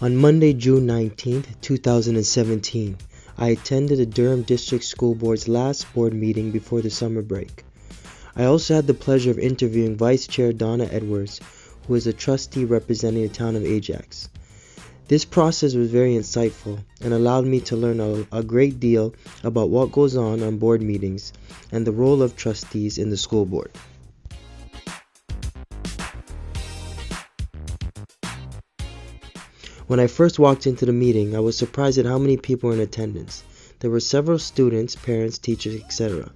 On Monday, June 19, 2017, I attended the Durham District School Board's last board meeting before the summer break. I also had the pleasure of interviewing Vice Chair Donna Edwards, who is a trustee representing the town of Ajax. This process was very insightful and allowed me to learn a great deal about what goes on board meetings and the role of trustees in the school board. When I first walked into the meeting, I was surprised at how many people were in attendance. There were several students, parents, teachers, etc.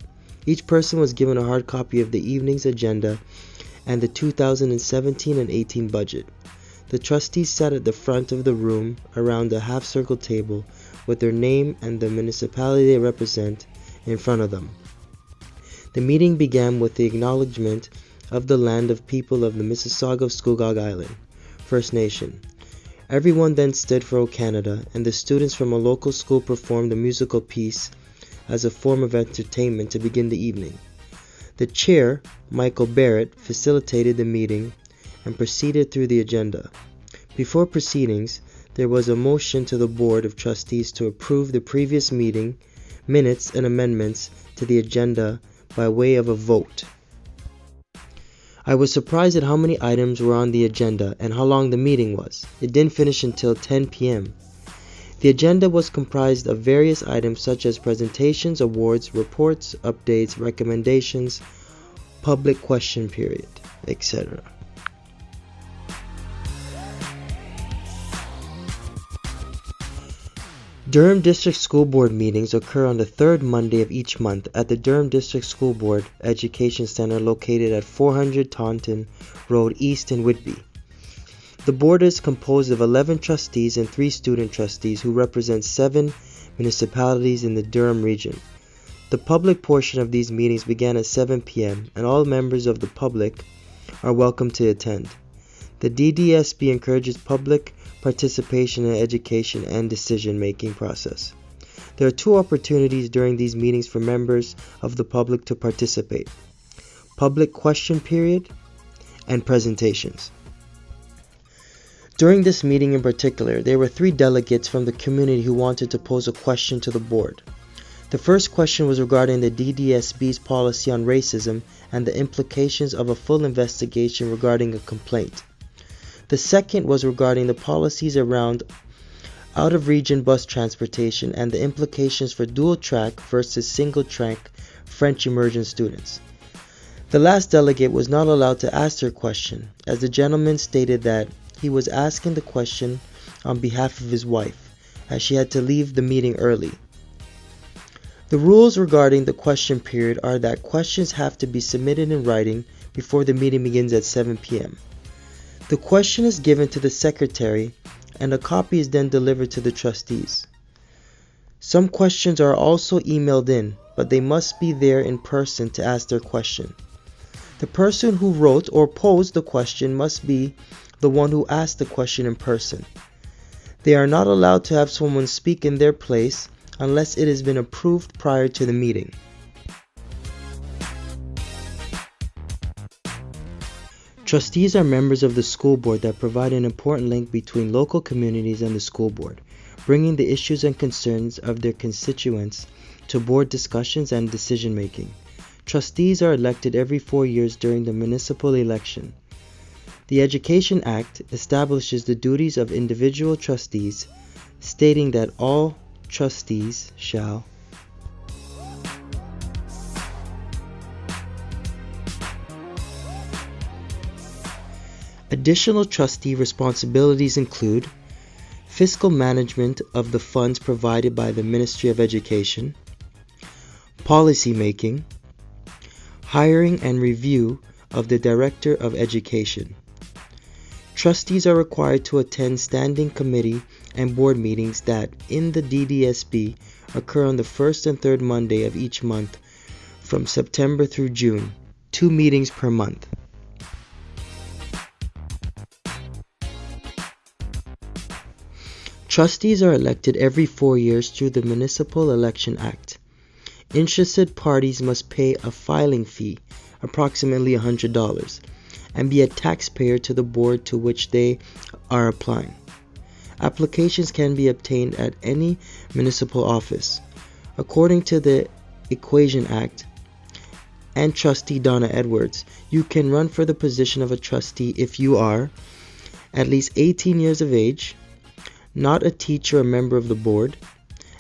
Each person was given a hard copy of the evening's agenda and the 2017 and 18 budget. The trustees sat at the front of the room around a half-circle table with their name and the municipality they represent in front of them. The meeting began with the acknowledgement of the land of people of the Mississauga of Scugog Island, First Nation. Everyone then stood for O Canada, and the students from a local school performed a musical piece as a form of entertainment to begin the evening. The chair, Michael Barrett, facilitated the meeting and proceeded through the agenda. Before proceedings, there was a motion to the Board of Trustees to approve the previous meeting minutes and amendments to the agenda by way of a vote. I was surprised at how many items were on the agenda and how long the meeting was. It didn't finish until 10 p.m. The agenda was comprised of various items such as presentations, awards, reports, updates, recommendations, public question period, etc. Durham District School Board meetings occur on the third Monday of each month at the Durham District School Board Education Center located at 400 Taunton Road East in Whitby. The board is composed of 11 trustees and 3 student trustees who represent 7 municipalities in the Durham region. The public portion of these meetings began at 7 p.m. and all members of the public are welcome to attend. The DDSB encourages public participation in education and decision-making process. There are 2 opportunities during these meetings for members of the public to participate: public question period and presentations. During this meeting in particular, there were 3 delegates from the community who wanted to pose a question to the board. The first question was regarding the DDSB's policy on racism and the implications of a full investigation regarding a complaint. The second was regarding the policies around out-of-region bus transportation and the implications for dual-track versus single-track French immersion students. The last delegate was not allowed to ask their question, as the gentleman stated that he was asking the question on behalf of his wife, as she had to leave the meeting early. The rules regarding the question period are that questions have to be submitted in writing before the meeting begins at 7 p.m. The question is given to the secretary and a copy is then delivered to the trustees. Some questions are also emailed in, but they must be there in person to ask their question. The person who wrote or posed the question must be the one who asked the question in person. They are not allowed to have someone speak in their place unless it has been approved prior to the meeting. Trustees are members of the school board that provide an important link between local communities and the school board, bringing the issues and concerns of their constituents to board discussions and decision-making. Trustees are elected every 4 years during the municipal election. The Education Act establishes the duties of individual trustees, stating that all trustees shall Additional trustee responsibilities include fiscal management of the funds provided by the Ministry of Education, policy making, hiring and review of the Director of Education. Trustees are required to attend standing committee and board meetings that, in the DDSB, occur on the first and third Monday of each month from September through June, 2 meetings per month. Trustees are elected every 4 years through the Municipal Election Act. Interested parties must pay a filing fee, approximately $100, and be a taxpayer to the board to which they are applying. Applications can be obtained at any municipal office. According to the Equation Act and Trustee Donna Edwards, you can run for the position of a trustee if you are at least 18 years of age, not a teacher or member of the board,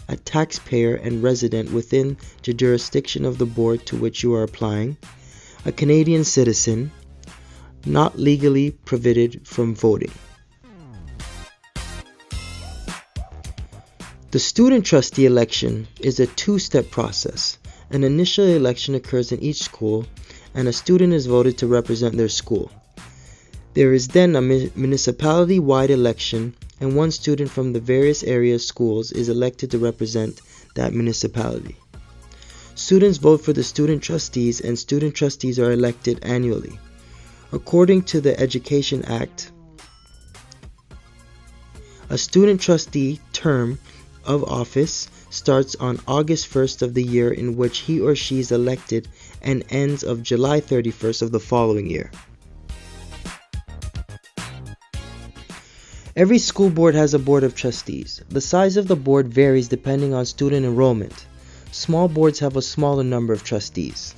a taxpayer and resident within the jurisdiction of the board to which you are applying, a Canadian citizen, not legally prohibited from voting. The student trustee election is a two-step process. An initial election occurs in each school, and a student is voted to represent their school. There is then a municipality-wide election, and one student from the various area schools is elected to represent that municipality. Students vote for the student trustees, and student trustees are elected annually. According to the Education Act, a student trustee term of office starts on August 1st of the year in which he or she is elected and ends of July 31st of the following year. Every school board has a board of trustees. The size of the board varies depending on student enrollment. Small boards have a smaller number of trustees.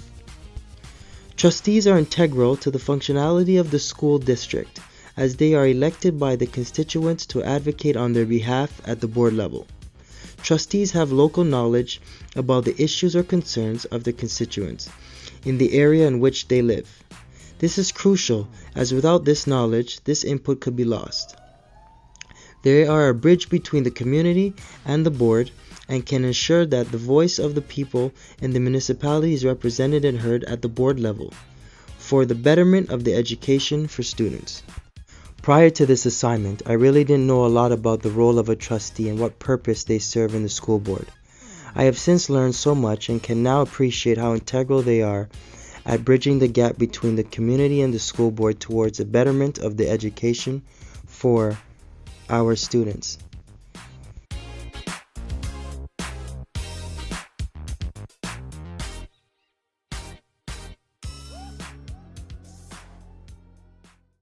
Trustees are integral to the functionality of the school district, as they are elected by the constituents to advocate on their behalf at the board level. Trustees have local knowledge about the issues or concerns of the constituents in the area in which they live. This is crucial, as without this knowledge, this input could be lost. They are a bridge between the community and the board and can ensure that the voice of the people in the municipality is represented and heard at the board level for the betterment of the education for students. Prior to this assignment, I really didn't know a lot about the role of a trustee and what purpose they serve in the school board. I have since learned so much and can now appreciate how integral they are at bridging the gap between the community and the school board towards the betterment of the education for our students.